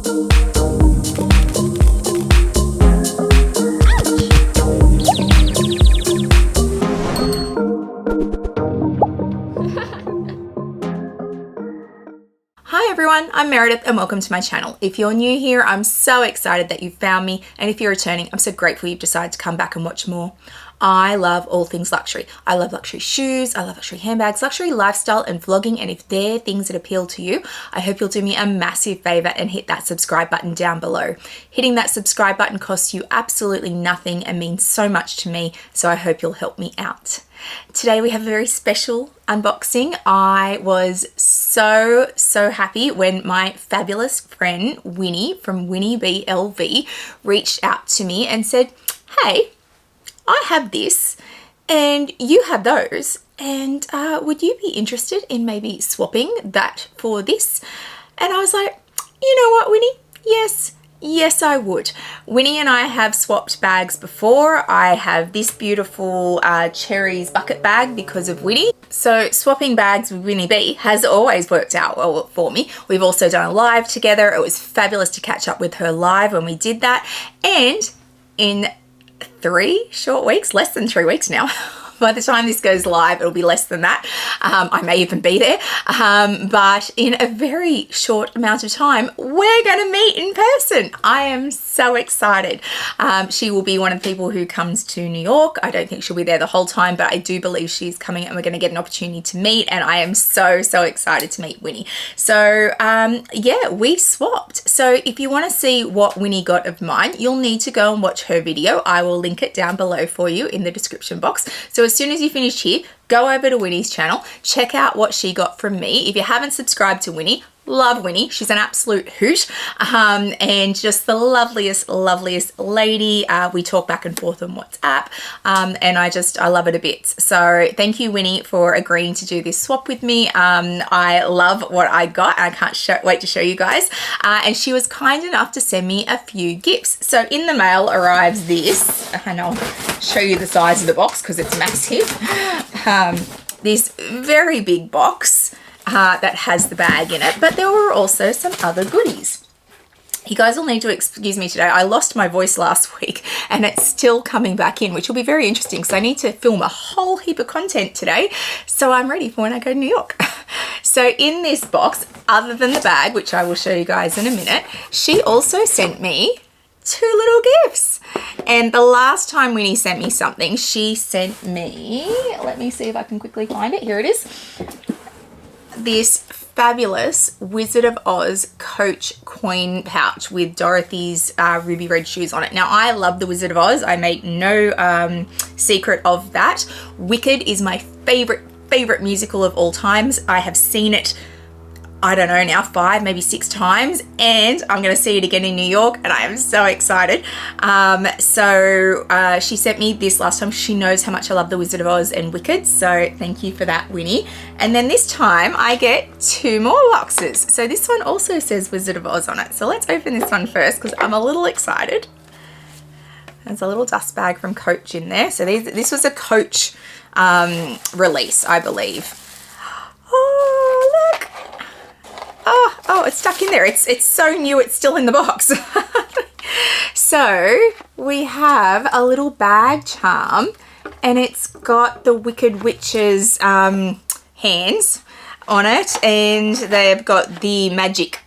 Hi everyone, I'm Meredith and welcome to my channel. If you're new here, I'm so excited that you've found me, and if you're returning, I'm so grateful you've decided to come back and watch more. I love all things luxury. I love luxury shoes, I love luxury handbags, luxury lifestyle and vlogging, and if they're things that appeal to you, I hope you'll do me a massive favor and hit that subscribe button down below. Hitting that subscribe button costs you absolutely nothing and means so much to me, so I hope you'll help me out. Today we have a very special unboxing. I was so happy when my fabulous friend Winnie from Winnie BLV reached out to me and said, hey, I have this and you have those, and would you be interested in maybe swapping that for this? And I was like, you know what, Winnie? Yes, I would. Winnie and I have swapped bags before. I have this beautiful cherries bucket bag because of Winnie. So swapping bags with Winnie B has always worked out well for me. We've also done a live together. It was fabulous to catch up with her live when we did that. And in 3 short weeks, less than 3 weeks now, by the time this goes live, it'll be less than that. I may even be there. But in a very short amount of time, we're going to meet in person. I am so excited. She will be one of the people who comes to New York. I don't think she'll be there the whole time, but I do believe she's coming and we're going to get an opportunity to meet. And I am so excited to meet Winnie. So yeah, we swapped. So if you want to see what Winnie got of mine, you'll need to go and watch her video. I will link it down below for you in the description box. So as soon as you finish here, go over to Winnie's channel, check out what she got from me. If you haven't subscribed to Winnie, love Winnie. She's an absolute hoot and just the loveliest lady. We talk back and forth on WhatsApp and I love it a bit. So thank you, Winnie, for agreeing to do this swap with me. I love what I got. I can't wait to show you guys. And she was kind enough to send me a few gifts. So in the mail arrives this, and I'll show you the size of the box because it's massive. This very big box that has the bag in it, but there were also some other goodies. You guys will need to excuse me today. I lost my voice last week and it's still coming back in, which will be very interesting because I need to film a whole heap of content today, so I'm ready for when I go to New York. So in this box, other than the bag, which I will show you guys in a minute, she also sent me 2 little gifts. And the last time Winnie sent me something, she sent me, let me see if I can quickly find it. Here it is. This fabulous Wizard of Oz Coach coin pouch with Dorothy's ruby red shoes on it. Now, I love the Wizard of Oz. I make no secret of that. Wicked is my favorite musical of all times. I have seen it, I don't know now, 5, maybe 6 times, and I'm going to see it again in New York, and I am so excited. She sent me this last time. She knows how much I love the Wizard of Oz and Wicked, so thank you for that, Winnie. And then this time I get 2 more boxes. So this one also says Wizard of Oz on it. So let's open this one first because I'm a little excited. There's a little dust bag from Coach in there. So this was a Coach release, I believe. Oh, look. Oh, it's stuck in there. It's so new, it's still in the box. So we have a little bag charm and it's got the Wicked Witch's hands on it, and they've got the magic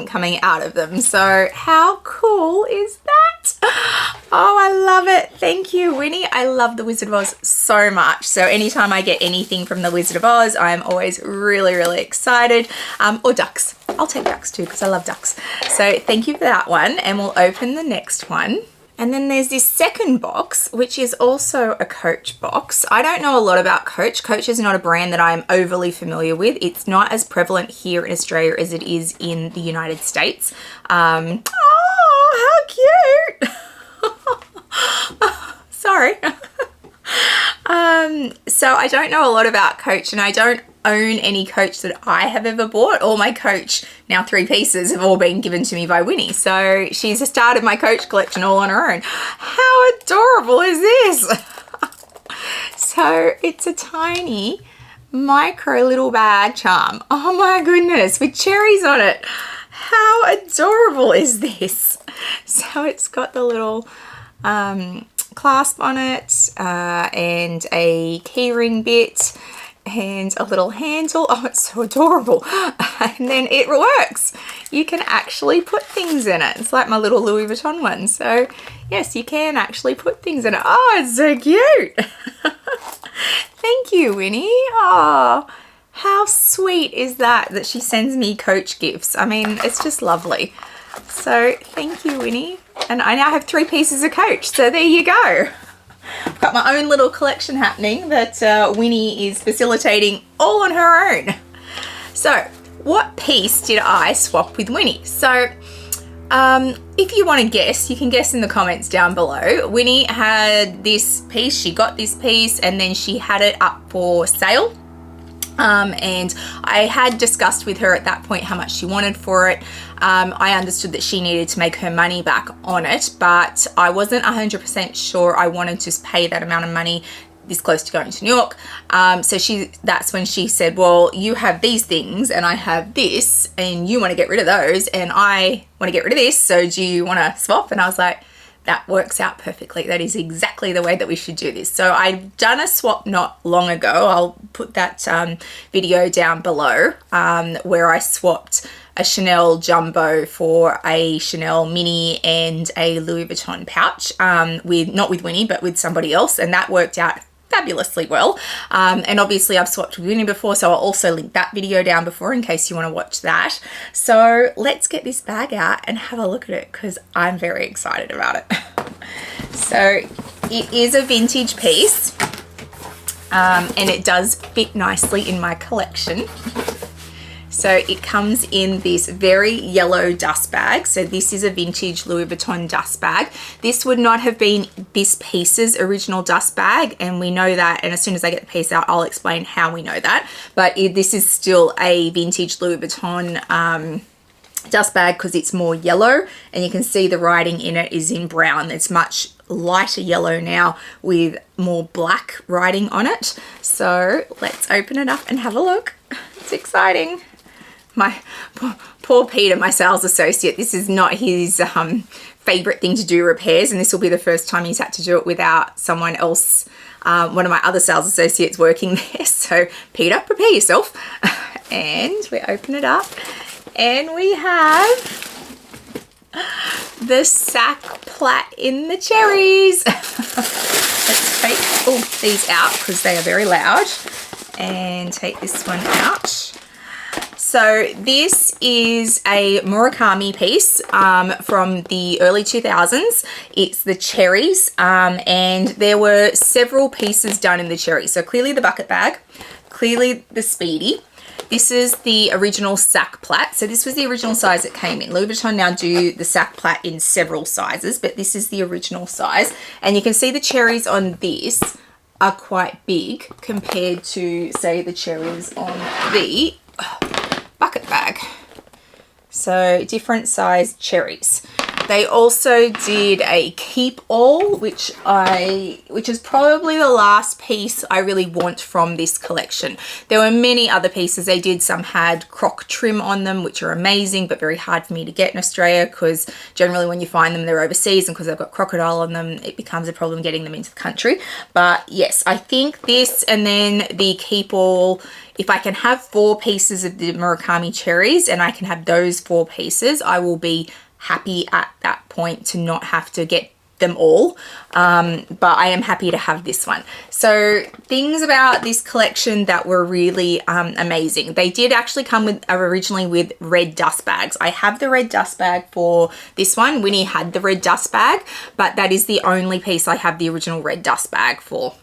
coming out of them. So how cool is that? Oh, I love it. Thank you, Winnie. I love the Wizard of Oz so much. So anytime I get anything from the Wizard of Oz, I'm always really excited. Or ducks. I'll take ducks too because I love ducks. So thank you for that one. And we'll open the next one. And then there's this second box, which is also a Coach box. I don't know a lot about Coach. Coach is not a brand that I'm overly familiar with. It's not as prevalent here in Australia as it is in the United States. Oh, how cute. Sorry. So I don't know a lot about Coach, and I don't own any Coach that I have ever bought. All my Coach, now 3 pieces, have all been given to me by Winnie. So she's started my Coach collection all on her own. How adorable is this? So it's a tiny micro little bag charm. Oh my goodness, with cherries on it. How adorable is this? So it's got the little clasp on it and a keyring bit and a little handle. Oh, it's so adorable. And then it works. You can actually put things in it. It's like my little Louis Vuitton one. So yes, you can actually put things in it. Oh, it's so cute. Thank you, Winnie. Oh, how sweet is that she sends me Coach gifts. I mean, it's just lovely. So thank you, Winnie. And I now have 3 pieces of Coach. So there you go. I've got my own little collection happening that Winnie is facilitating all on her own. So what piece did I swap with Winnie? So if you want to guess, you can guess in the comments down below. Winnie had this piece, she got this piece, and then she had it up for sale. And I had discussed with her at that point how much she wanted for it. I understood that she needed to make her money back on it, but I wasn't 100% sure I wanted to pay that amount of money this close to going to New York. So that's when she said, well, you have these things and I have this and you want to get rid of those and I want to get rid of this. So do you want to swap? And I was like, that works out perfectly. That is exactly the way that we should do this. So I've done a swap not long ago. I'll put that video down below where I swapped a Chanel jumbo for a Chanel mini and a Louis Vuitton pouch not with Winnie, but with somebody else. And that worked out fabulously well. And obviously I've swapped with Winnie before, so I'll also link that video down before in case you want to watch that. So let's get this bag out and have a look at it because I'm very excited about it. So it is a vintage piece and it does fit nicely in my collection. So it comes in this very yellow dust bag. So this is a vintage Louis Vuitton dust bag. This would not have been this piece's original dust bag, and we know that, and as soon as I get the piece out, I'll explain how we know that. But this is still a vintage Louis Vuitton dust bag because it's more yellow, and you can see the writing in it is in brown. It's much lighter yellow now with more black writing on it. So let's open it up and have a look. It's exciting. My poor Peter, my sales associate, this is not his favorite thing to do, repairs, and this will be the first time he's had to do it without someone else, one of my other sales associates working there. So Peter, prepare yourself. And we open it up and we have the sack plait in the cherries. Let's take these out because they are very loud, and take this one out. So this is a Murakami piece from the early 2000s. It's the cherries, and there were several pieces done in the cherries. So clearly the bucket bag, clearly the Speedy. This is the original sack plait. So this was the original size it came in. Louis Vuitton now do the sack plait in several sizes, but this is the original size. And you can see the cherries on this are quite big compared to, say, the cherries on the bucket bag. So different size cherries. They also did a keep all, which is probably the last piece I really want from this collection. There were many other pieces they did. Some had croc trim on them, which are amazing, but very hard for me to get in Australia because generally when you find them, they're overseas, and because they've got crocodile on them, it becomes a problem getting them into the country. But yes, I think this and then the keep all, if I can have 4 pieces of the Murakami cherries and I can have those 4 pieces, I will be happy at that point to not have to get them all. But I am happy to have this one. So things about this collection that were really amazing. They did actually come with originally with red dust bags. I have the red dust bag for this one. Winnie had the red dust bag, but that is the only piece I have the original red dust bag for.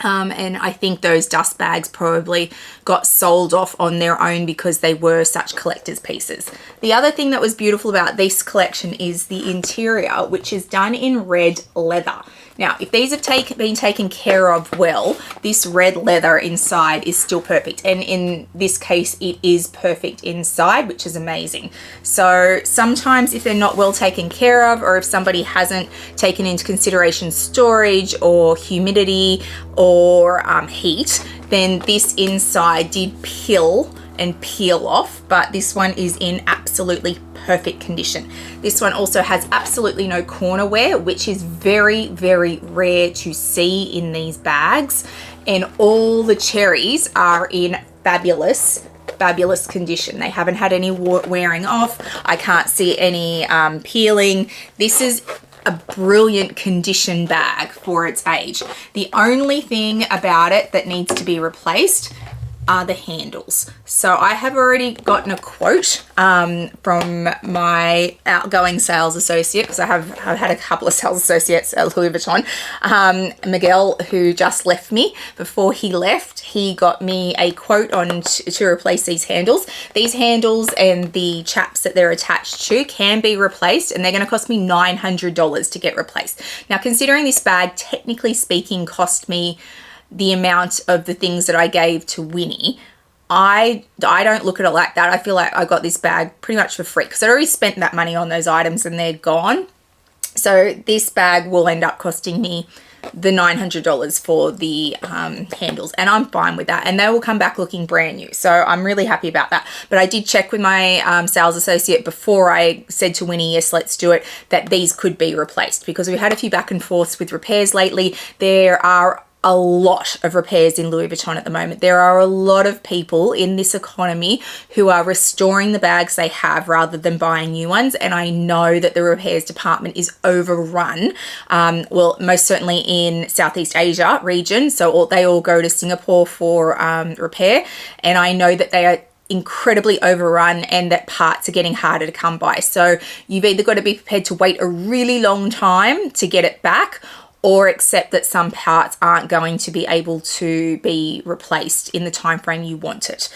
And I think those dust bags probably got sold off on their own because they were such collector's pieces. The other thing that was beautiful about this collection is the interior, which is done in red leather. Now, if these have been taken care of well, this red leather inside is still perfect. And in this case, it is perfect inside, which is amazing. So sometimes if they're not well taken care of, or if somebody hasn't taken into consideration storage or humidity or heat, then this inside did peel and peel off, but this one is in absolutely perfect condition. This one also has absolutely no corner wear, which is very, very rare to see in these bags. And all the cherries are in fabulous condition. They haven't had any wearing off. I can't see any peeling. This is a brilliant condition bag for its age. The only thing about it that needs to be replaced are the handles. So I have already gotten a quote from my outgoing sales associate, because I've had a couple of sales associates at Louis Vuitton. Miguel, who just left me, before he left, he got me a quote on to replace these handles. These handles and the chaps that they're attached to can be replaced, and they're going to cost me $900 to get replaced. Now, considering this bag, technically speaking, cost me the amount of the things that I gave to Winnie, I don't look at it like that. I feel like I got this bag pretty much for free, because I already spent that money on those items and they're gone. So this bag will end up costing me the $900 for the handles, and I'm fine with that, and they will come back looking brand new, so I'm really happy about that. But I did check with my sales associate before I said to Winnie, yes, let's do it, that these could be replaced, because we had a few back and forths with repairs lately. There are a lot of repairs in Louis Vuitton at the moment. There are a lot of people in this economy who are restoring the bags they have rather than buying new ones, and I know that the repairs department is overrun. Well, most certainly in Southeast Asia region, so they all go to Singapore for repair, and I know that they are incredibly overrun and that parts are getting harder to come by. So you've either got to be prepared to wait a really long time to get it back, or accept that some parts aren't going to be able to be replaced in the time frame you want it.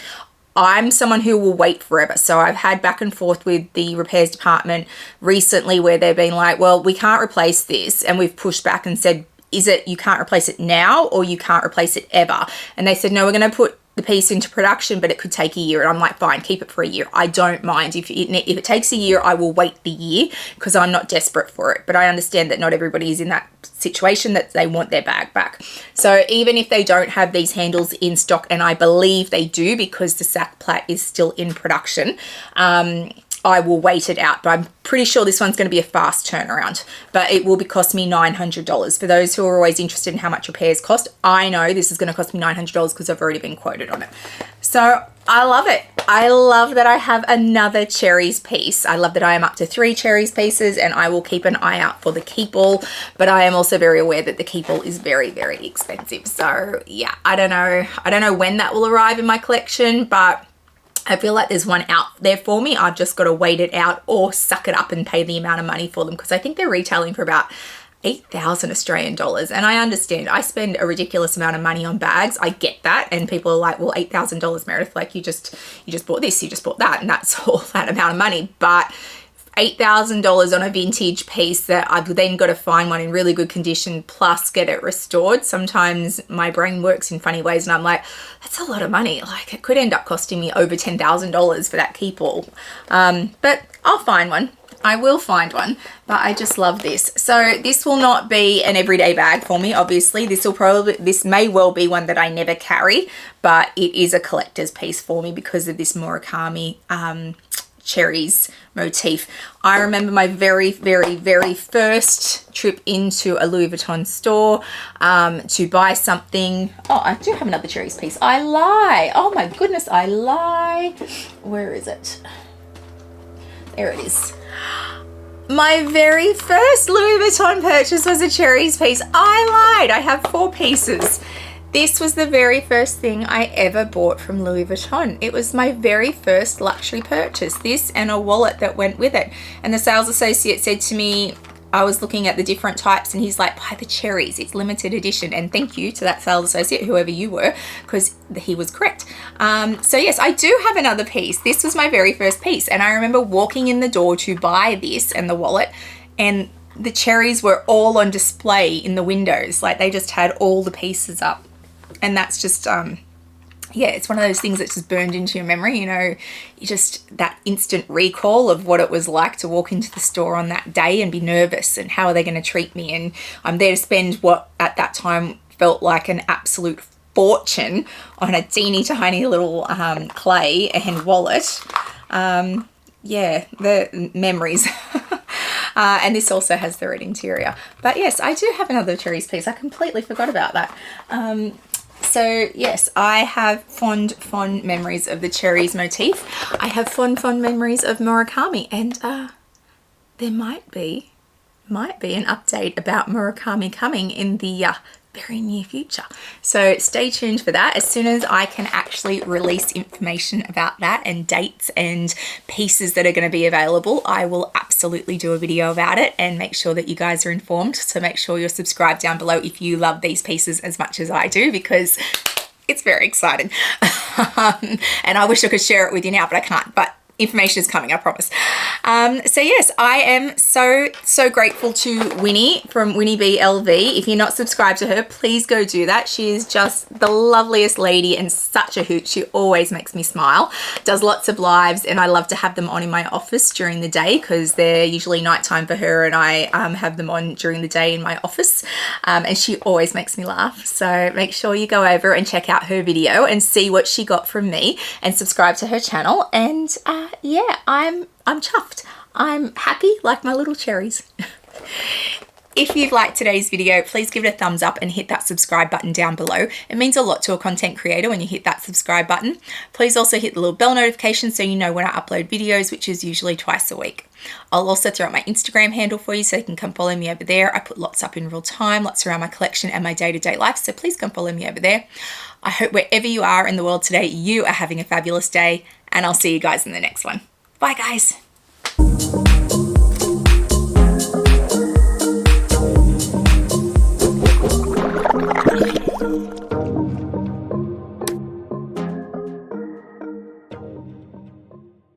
I'm someone who will wait forever. So I've had back and forth with the repairs department recently where they've been like, well, we can't replace this. And we've pushed back and said, is it you can't replace it now or you can't replace it ever? And they said, no, we're going to put the piece into production, but it could take a year. And I'm like, fine, keep it for a year. I don't mind. If it takes a year, I will wait the year, because I'm not desperate for it. But I understand that not everybody is in that situation that they want their bag back. So even if they don't have these handles in stock, and I believe they do because the sack plat is still in production, I will wait it out, but I'm pretty sure this one's going to be a fast turnaround, but it will cost me $900. For those who are always interested in how much repairs cost, I know this is going to cost me $900 because I've already been quoted on it. So I love it. I love that I have another cherries piece. I love that I am up to 3 cherries pieces, and I will keep an eye out for the keep all, but I am also very aware that the keep all is very, very expensive. So yeah, I don't know when that will arrive in my collection, but I feel like there's one out there for me. I've just got to wait it out or suck it up and pay the amount of money for them, because I think they're retailing for about 8,000 Australian dollars. And I understand I spend a ridiculous amount of money on bags. I get that. And people are like, well, $8,000, Meredith, like you just bought this, you just bought that, and that's all that amount of money. But $8,000 on a vintage piece that I've then got to find one in really good condition plus get it restored. Sometimes my brain works in funny ways and I'm like, that's a lot of money. Like it could end up costing me over $10,000 for that keep all. But I'll find one. I will find one, but I just love this. So this will not be an everyday bag for me, obviously. This may well be one that I never carry, but it is a collector's piece for me because of this Murakami cherries motif. I remember my very, very, very first trip into a Louis Vuitton store to buy something. Oh, I do have another cherries piece. I lie. Oh my goodness, I lie. Where is it? There it is. My very first Louis Vuitton purchase was a cherries piece. I lied. I have 4 pieces. This was the very first thing I ever bought from Louis Vuitton. It was my very first luxury purchase. This and a wallet that went with it. And the sales associate said to me, I was looking at the different types and he's like, buy the cherries, it's limited edition. And thank you to that sales associate, whoever you were, because he was correct. So yes, I do have another piece. This was my very first piece. And I remember walking in the door to buy this and the wallet, and the cherries were all on display in the windows. Like they just had all the pieces up. And that's just, yeah, it's one of those things that's just burned into your memory, you know, that instant recall of what it was like to walk into the store on that day and be nervous and how are they going to treat me. And I'm there to spend what at that time felt like an absolute fortune on a teeny tiny little clay and wallet. Yeah, the memories. And this also has the red interior. But yes, I do have another cherries piece. I completely forgot about that. So yes, I have fond memories of the cherries motif. I have fond memories of Murakami, and there might be an update about Murakami coming in the very near future. So stay tuned for that. As soon as I can actually release information about that and dates and pieces that are going to be available, I will absolutely do a video about it and make sure that you guys are informed. So make sure you're subscribed down below if you love these pieces as much as I do, because it's very exciting. And I wish I could share it with you now, but I can't. But information is coming, I promise. So yes, I am so grateful to Winnie from Winnie BLV. If you're not subscribed to her, please go do that. She is just the loveliest lady and such a hoot. She always makes me smile. Does lots of lives, and I love to have them on in my office during the day because they're usually nighttime for her, and I have them on during the day in my office. And she always makes me laugh. So make sure you go over and check out her video and see what she got from me and subscribe to her channel. And yeah, I'm chuffed. I'm happy like my little cherries. If you've liked today's video, please give it a thumbs up and hit that subscribe button down below. It means a lot to a content creator when you hit that subscribe button. Please also hit the little bell notification so you know when I upload videos, which is usually twice a week. I'll also throw out my Instagram handle for you so you can come follow me over there. I put lots up in real time, lots around my collection and my day-to-day life, so please come follow me over there. I hope wherever you are in the world today, you are having a fabulous day, and I'll see you guys in the next one. Bye guys.